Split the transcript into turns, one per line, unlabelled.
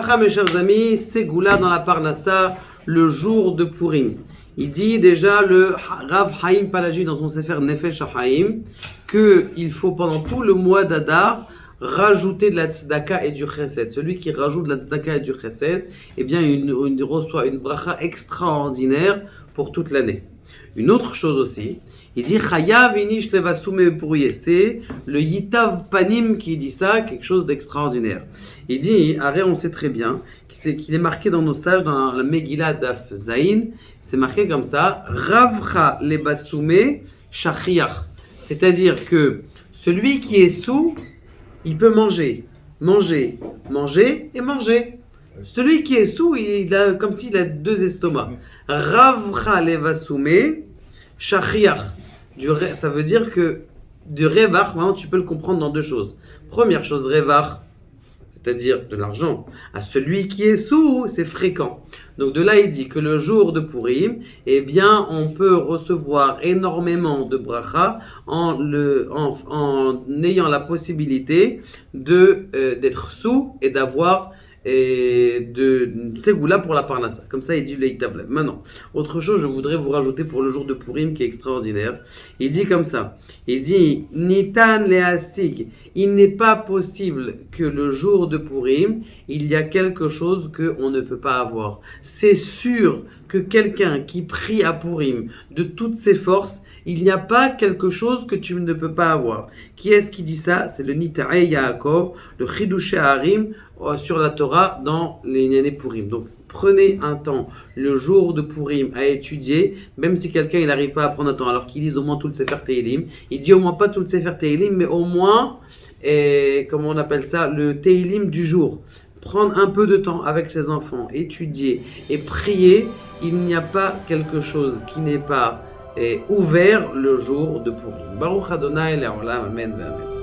Chacham, mes chers amis, Ségoula dans la Parnassa, le jour de Purim. Il dit déjà le Rav Haïm Palagi dans son Sefer Nefesh HaHaïm qu'il faut pendant tout le mois d'Adar rajouter de la tzedaka et du chesed. Celui qui rajoute de la tzedaka et du chesed, eh bien, il reçoit une bracha extraordinaire pour toute l'année. Une autre chose aussi, il dit Chayav inish levasume brouillé. C'est le Yitav Panim qui dit ça, quelque chose d'extraordinaire. Il dit, Arrête, on sait très bien qu'il est marqué dans nos sages, dans la Megillah Daf Zayin, c'est marqué comme ça Ravcha levasume shachiach. C'est-à-dire que celui qui est sous, il peut manger. Celui qui est sous, il a comme s'il a deux estomacs. Ravcha levasume shachiach. Ça veut dire que de revach, tu peux le comprendre dans deux choses. Première chose, revach, c'est-à-dire de l'argent. À celui qui est sous, c'est fréquent. Donc de là, il dit que le jour de Purim, eh bien, on peut recevoir énormément de bracha en ayant la possibilité d'être sous et d'avoir de Ségoula pour la Parnassa. Comme ça, il dit le Yitablev. Maintenant, autre chose, je voudrais vous rajouter pour le jour de Purim qui est extraordinaire. Il dit comme ça. Il dit Nitan leasig. Il n'est pas possible que le jour de Purim, il y a quelque chose qu'on ne peut pas avoir. C'est sûr que quelqu'un qui prie à Purim de toutes ses forces, il n'y a pas quelque chose que tu ne peux pas avoir. Qui est-ce qui dit ça? C'est le Nita'e Yaakov, le Chidushé Harim sur la Torah dans les Nyané Purim. Donc, prenez un temps, le jour de Purim, à étudier, même si quelqu'un n'arrive pas à prendre un temps, alors qu'il lise au moins tout le Sefer Teilim. Il dit au moins pas tout le Sefer Teilim, mais au moins, comment on appelle ça, le Teilim du jour. Prendre un peu de temps avec ses enfants, étudier et prier, il n'y a pas quelque chose qui n'est pas ouvert le jour de Purim. Baruch Adonai Le'olam, Amen, Amen.